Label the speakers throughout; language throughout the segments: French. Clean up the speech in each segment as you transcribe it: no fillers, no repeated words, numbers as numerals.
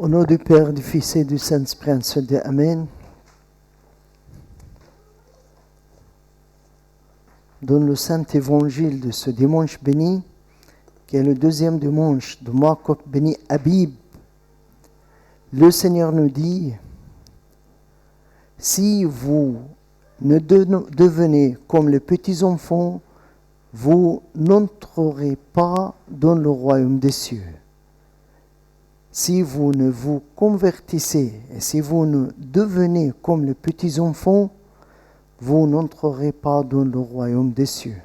Speaker 1: Au nom du Père, du Fils et du Saint-Esprit, un seul Dieu. Amen. Dans le Saint Évangile de ce dimanche béni, qui est le deuxième dimanche de mois béni Abib, le Seigneur nous dit, si vous ne devenez comme les petits enfants, vous n'entrerez pas dans le royaume des cieux. Si vous ne vous convertissez et si vous ne devenez comme les petits enfants, vous n'entrerez pas dans le royaume des cieux.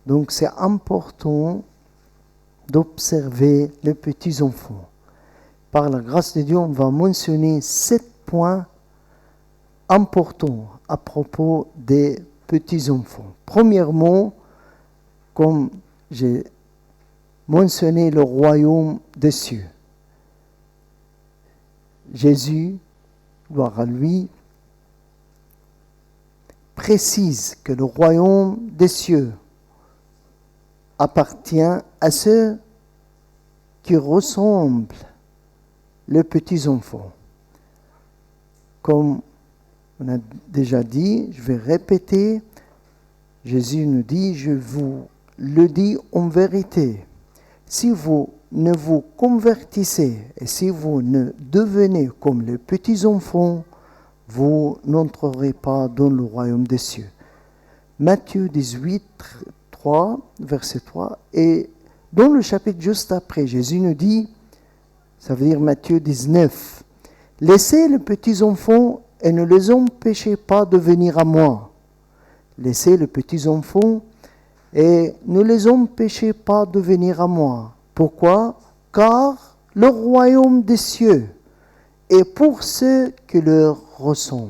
Speaker 1: Donc c'est important d'observer les petits enfants. Par la grâce de Dieu, on va mentionner 7 points importants à propos des petits enfants. Premièrement, comme j'ai mentionné le royaume des cieux. Jésus, gloire à lui, précise que le royaume des cieux appartient à ceux qui ressemblent les petits enfants. Comme on a déjà dit, je vais répéter, Jésus nous dit, je vous le dis en vérité, si vous ne vous convertissez et si vous ne devenez comme les petits enfants, vous n'entrerez pas dans le royaume des cieux. Matthieu 18, 3, verset 3. Et dans le chapitre juste après, Jésus nous dit, ça veut dire Matthieu 19, « Laissez les petits enfants et ne les empêchez pas de venir à moi. Laissez les petits enfants et ne les empêchez pas de venir à moi. Pourquoi ? Car le royaume des cieux est pour ceux qui leur ressemblent.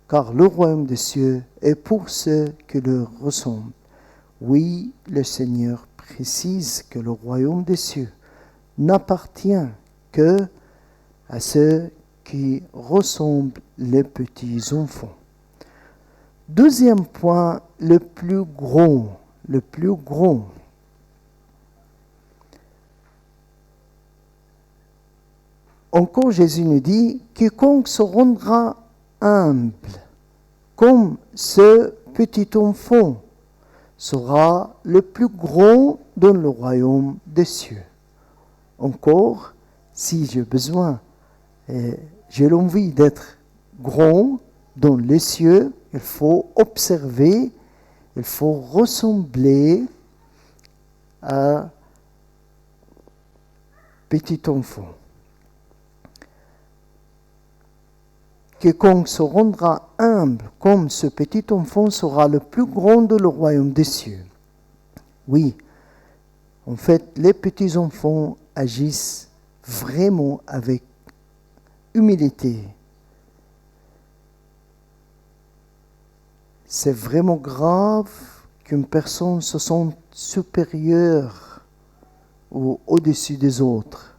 Speaker 1: Car le royaume des cieux est pour ceux qui leur ressemblent. » Oui, le Seigneur précise que le royaume des cieux n'appartient que à ceux qui ressemblent les petits enfants. Deuxième point, le plus grand. Encore Jésus nous dit, quiconque se rendra humble, comme ce petit enfant, sera le plus grand dans le royaume des cieux. Encore, si j'ai besoin, j'ai l'envie d'être grand dans les cieux, il faut observer, il faut ressembler à petit enfant. Quiconque se rendra humble comme ce petit enfant sera le plus grand dans le royaume des cieux. Oui, en fait, les petits enfants agissent vraiment avec humilité. C'est vraiment grave qu'une personne se sente supérieure ou au-dessus des autres.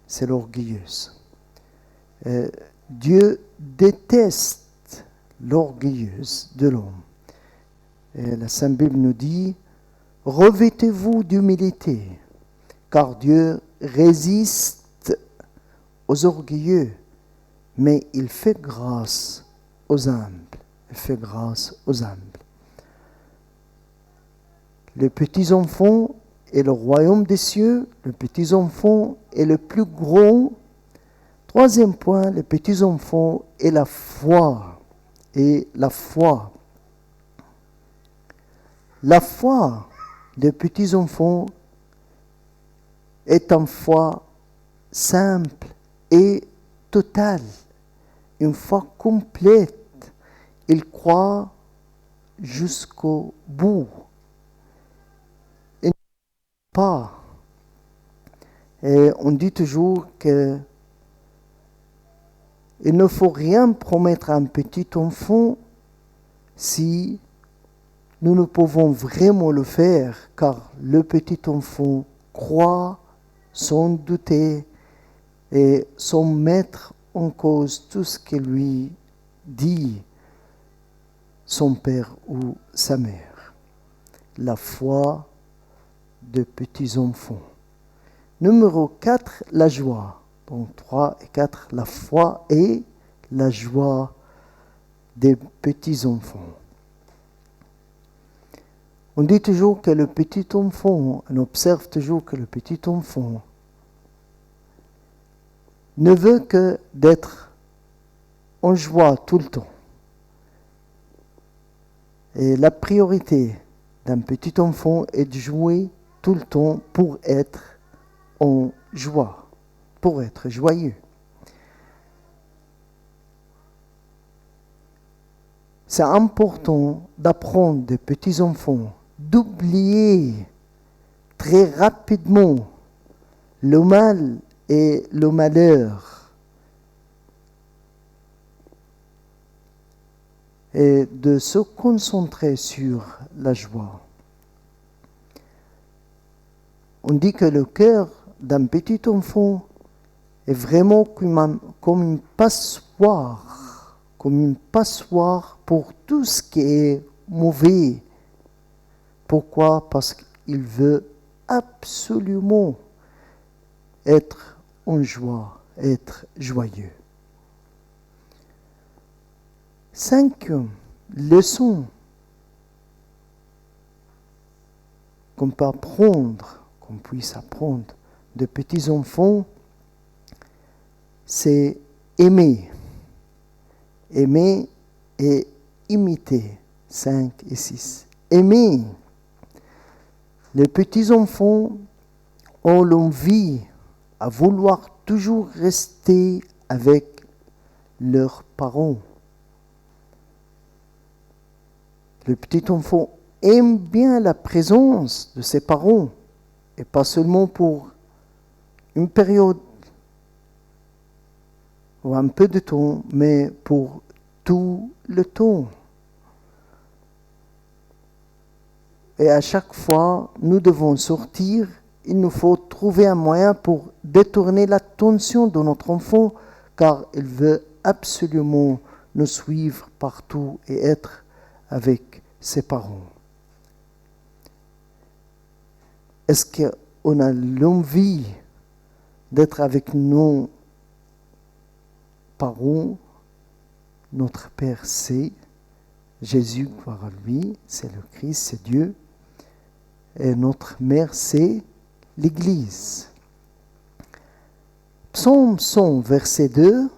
Speaker 1: C'est l'orgueilleuse. Dieu déteste l'orgueilleuse de l'homme. Et la Sainte Bible nous dit, revêtez-vous d'humilité, car Dieu résiste aux orgueilleux, mais il fait grâce aux humbles. Il fait grâce aux humbles. Les petits enfants est le royaume des cieux, le petit enfant est le plus grand. Troisième point, les petits enfants est la foi. Et la foi. La foi des petits enfants est une foi simple et totale, une foi complète. Ils croient jusqu'au bout. Ils ne pas. Et on dit toujours que il ne faut rien promettre à un petit enfant si nous ne pouvons vraiment le faire, car le petit enfant croit sans douter et sans mettre en cause tout ce que lui dit son père ou sa mère. La foi des petits enfants. Numéro 4, la joie. Donc 3 et 4, la foi et la joie des petits-enfants. On dit toujours que le petit enfant, on observe toujours que le petit enfant ne veut que d'être en joie tout le temps. Et la priorité d'un petit enfant est de jouer tout le temps pour être en joie, pour être joyeux. C'est important d'apprendre des petits enfants d'oublier très rapidement le mal et le malheur et de se concentrer sur la joie. On dit que le cœur d'un petit enfant est vraiment comme une passoire pour tout ce qui est mauvais. Pourquoi? Parce qu'il veut absolument être en joie, être joyeux. 5e leçon qu'on peut apprendre, qu'on puisse apprendre de petits enfants, c'est aimer. Aimer et imiter. 5 et 6. Aimer. Les petits enfants ont l'envie à vouloir toujours rester avec leurs parents. Le petit enfant aime bien la présence de ses parents, et pas seulement pour une période ou un peu de temps, mais pour tout le temps. Et à chaque fois, nous devons sortir, il nous faut trouver un moyen pour détourner l'attention de notre enfant, car il veut absolument nous suivre partout et être avec ses parents. Est-ce qu'on a l'envie d'être avec nos parents? Notre Père, c'est Jésus, gloire à lui, c'est le Christ, c'est Dieu. Et notre mère, c'est l'Église. Psaume 100, verset 2,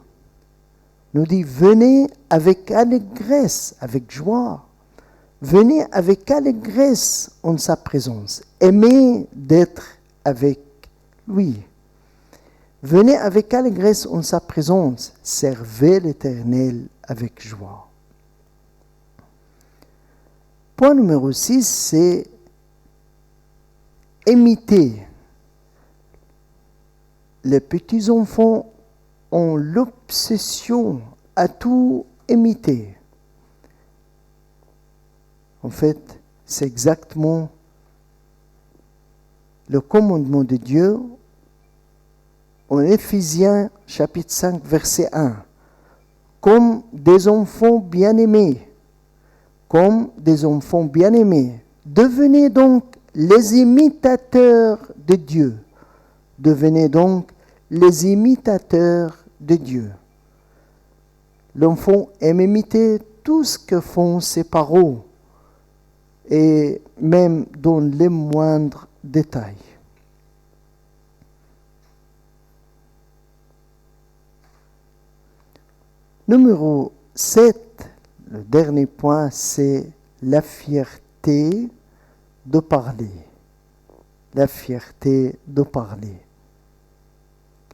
Speaker 1: nous dit « Venez avec allégresse, avec joie. Venez avec allégresse en sa présence. Aimez d'être avec lui. Venez avec allégresse en sa présence. Servez l'Éternel avec joie. » Point numéro 6, c'est imiter. Les petits-enfants ont l'obsession à tout imiter. En fait, c'est exactement le commandement de Dieu en Éphésiens chapitre 5, verset 1. Comme des enfants bien-aimés, devenez donc les imitateurs de Dieu. Devenez donc les imitateurs de Dieu. L'enfant aime imiter tout ce que font ses parents, et même dans les moindres détails. Numéro 7, le dernier point, c'est la fierté de parler. La fierté de parler.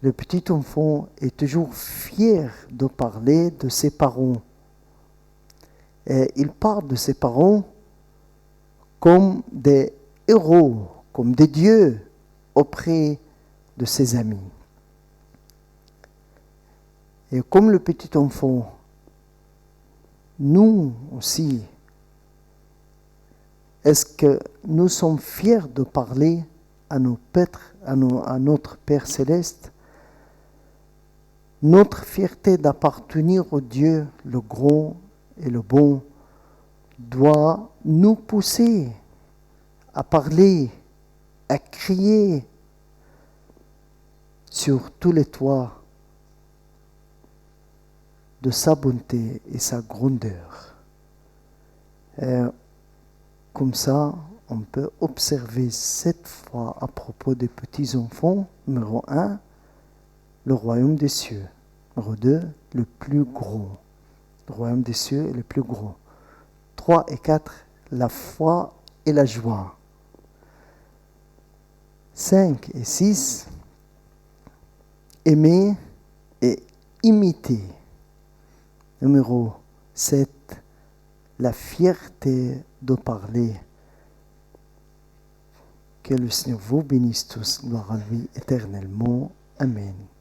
Speaker 1: Le petit enfant est toujours fier de parler de ses parents. Et il parle de ses parents comme des héros, comme des dieux auprès de ses amis. Et comme le petit enfant, nous aussi, est-ce que nous sommes fiers de parler à notre Père céleste? Notre fierté d'appartenir au Dieu, le grand et le bon, doit nous pousser à parler, à crier sur tous les toits de sa bonté et sa grandeur. Et comme ça, on peut observer cette foi à propos des petits-enfants. Numéro 1, le royaume des cieux. Numéro 2, le plus gros. Le royaume des cieux est le plus gros. 3 et 4, la foi et la joie. 5 et 6, aimer et imiter. Numéro 7, la fierté de parler. Que le Seigneur vous bénisse tous, gloire à lui éternellement. Amen.